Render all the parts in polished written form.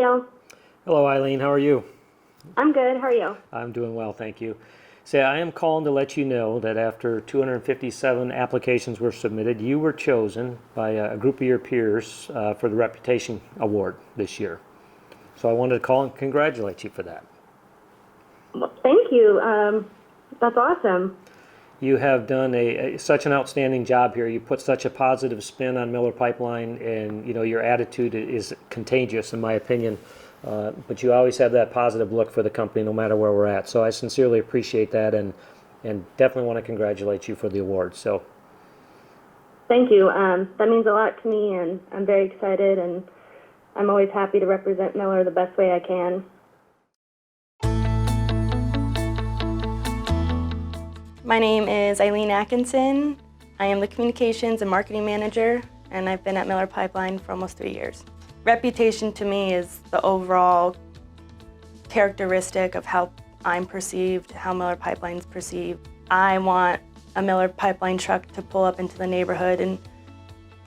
Dale. Hello, Eileen. How are you? I'm good. How are you? I'm doing well, thank you. Say, I am calling to let you know that after 257 applications were submitted, you were chosen by a group of your peers for the Reputation Award this year. So I wanted to call and congratulate you for that. Well, thank you. That's awesome. You have done such an outstanding job here. You put such a positive spin on Miller Pipeline, and your attitude is contagious, in my opinion. But you always have that positive look for the company, no matter where we're at. So I sincerely appreciate that, and definitely want to congratulate you for the award. So, thank you. That means a lot to me, and I'm very excited, and I'm always happy to represent Miller the best way I can. My name is Eileen Atkinson. I am the Communications and Marketing Manager, and I've been at Miller Pipeline for almost 3 years. Reputation to me is the overall characteristic of how I'm perceived, how Miller Pipeline's perceived. I want a Miller Pipeline truck to pull up into the neighborhood and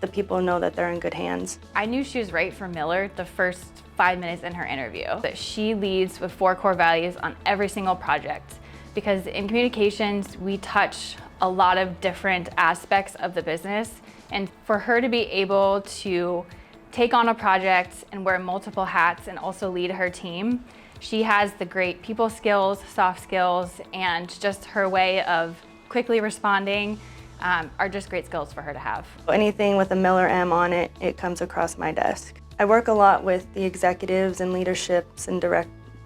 the people know that they're in good hands. I knew she was right for Miller the first 5 minutes in her interview. That she leads with 4 core values on every single project. Because in communications, we touch a lot of different aspects of the business. And for her to be able to take on a project and wear multiple hats and also lead her team, she has the great people skills, soft skills, and just her way of quickly responding are just great skills for her to have. Anything with a Miller M on it, it comes across my desk. I work a lot with the executives and leaderships and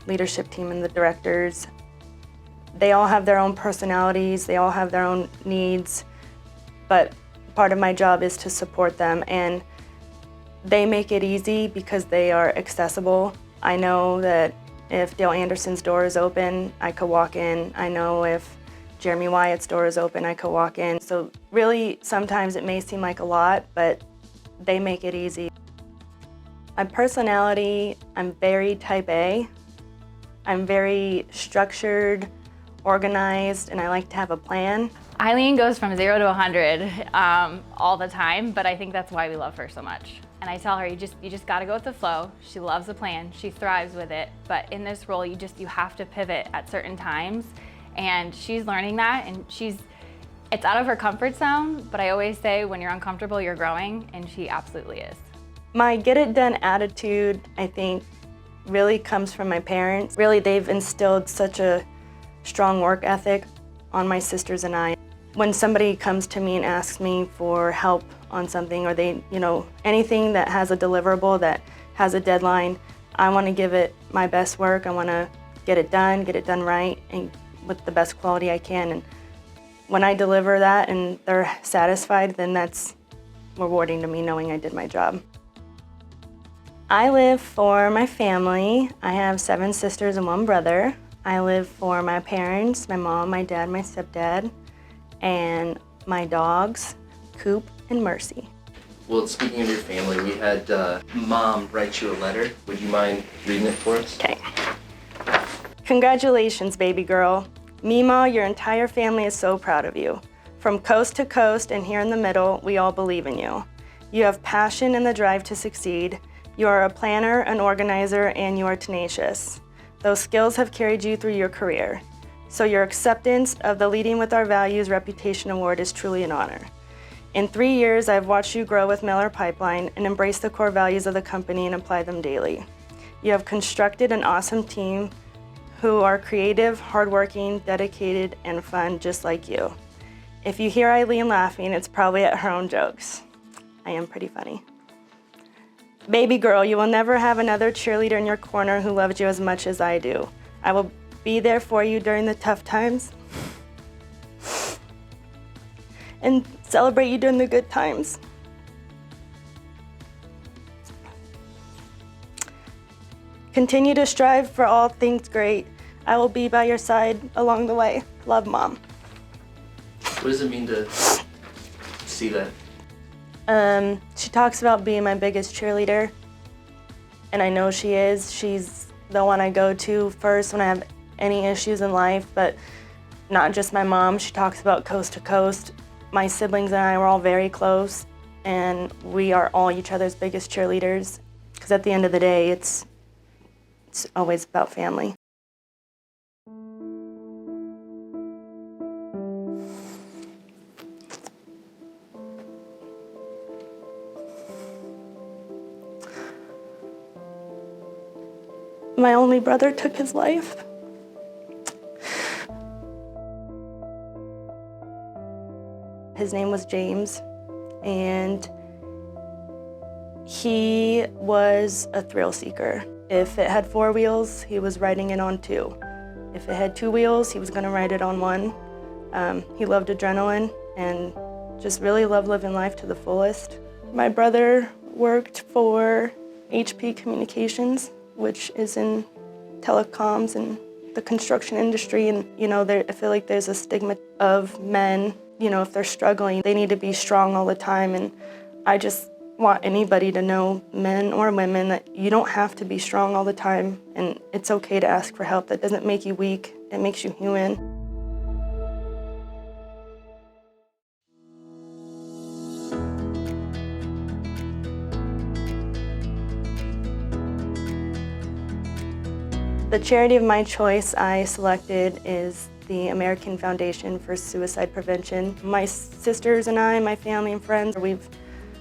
leadership team and the directors. They all have their own personalities, they all have their own needs, but part of my job is to support them, and they make it easy because they are accessible. I know that if Dale Anderson's door is open, I could walk in. I know if Jeremy Wyatt's door is open, I could walk in. So really, sometimes it may seem like a lot, but they make it easy. My personality, I'm very type A. I'm very structured, organized, and I like to have a plan. Eileen goes from 0 to 100 all the time, but I think that's why we love her so much. And I tell her, you just gotta go with the flow. She loves the plan, she thrives with it, but in this role, you have to pivot at certain times, and she's learning that, and it's out of her comfort zone, but I always say when you're uncomfortable, you're growing, and she absolutely is. My get it done attitude, I think, really comes from my parents. Really, they've instilled such a strong work ethic on my sisters and I. When somebody comes to me and asks me for help on something, or they, anything that has a deliverable, that has a deadline, I want to give it my best work. I want to get it done right, and with the best quality I can. And when I deliver that and they're satisfied, then that's rewarding to me, knowing I did my job. I live for my family. I have 7 sisters and 1 brother. I live for my parents, my mom, my dad, my stepdad, and my dogs, Coop and Mercy. Well, speaking of your family, we had Mom write you a letter. Would you mind reading it for us? Okay. Congratulations, baby girl. Mima, your entire family is so proud of you. From coast to coast and here in the middle, we all believe in you. You have passion and the drive to succeed. You are a planner, an organizer, and you are tenacious. Those skills have carried you through your career. So your acceptance of the Leading with Our Values Reputation Award is truly an honor. In 3 years, I've watched you grow with Miller Pipeline and embrace the core values of the company and apply them daily. You have constructed an awesome team who are creative, hardworking, dedicated, and fun just like you. If you hear Eileen laughing, it's probably at her own jokes. I am pretty funny. Baby girl, you will never have another cheerleader in your corner who loves you as much as I do. I will be there for you during the tough times and celebrate you during the good times. Continue to strive for all things great. I will be by your side along the way. Love, Mom. What does it mean to see that? She talks about being my biggest cheerleader, and I know she is. She's the one I go to first when I have any issues in life, but not just my mom. She talks about coast to coast. My siblings and I were all very close, and we are all each other's biggest cheerleaders, because at the end of the day, it's it's always about family. My only brother took his life. His name was James, and he was a thrill seeker. If it had 4 wheels, he was riding it on 2. If it had 2 wheels, he was gonna ride it on 1. He loved adrenaline and just really loved living life to the fullest. My brother worked for HP Communications, which is in telecoms and the construction industry. And, you know, I feel like there's a stigma of men, you know, if they're struggling, they need to be strong all the time. And I just want anybody to know, men or women, that you don't have to be strong all the time. And it's okay to ask for help. That doesn't make you weak. It makes you human. The charity of my choice I selected is the American Foundation for Suicide Prevention. My sisters and I, my family and friends, we've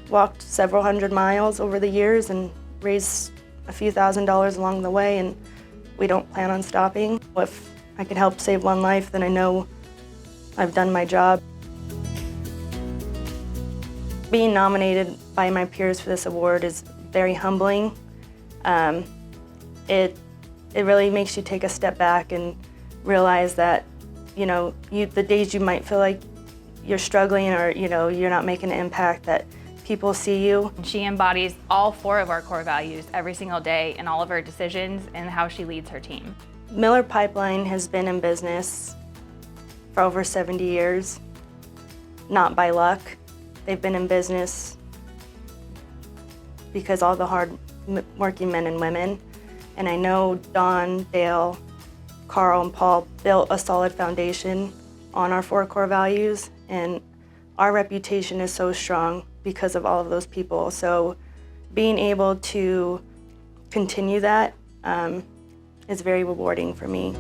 walked several hundred miles over the years and raised a few $1,000s along the way, and we don't plan on stopping. If I can help save one life, then I know I've done my job. Being nominated by my peers for this award is very humbling. It really makes you take a step back and realize that, you know, the days you might feel like you're struggling or, you know, you're not making an impact, that people see you. She embodies all 4 of our core values every single day in all of her decisions and how she leads her team. Miller Pipeline has been in business for over 70 years, not by luck. They've been in business because all the hard-working men and women. And I know Don, Dale, Carl, and Paul built a solid foundation on our 4 core values, and our reputation is so strong because of all of those people. So being able to continue that is very rewarding for me.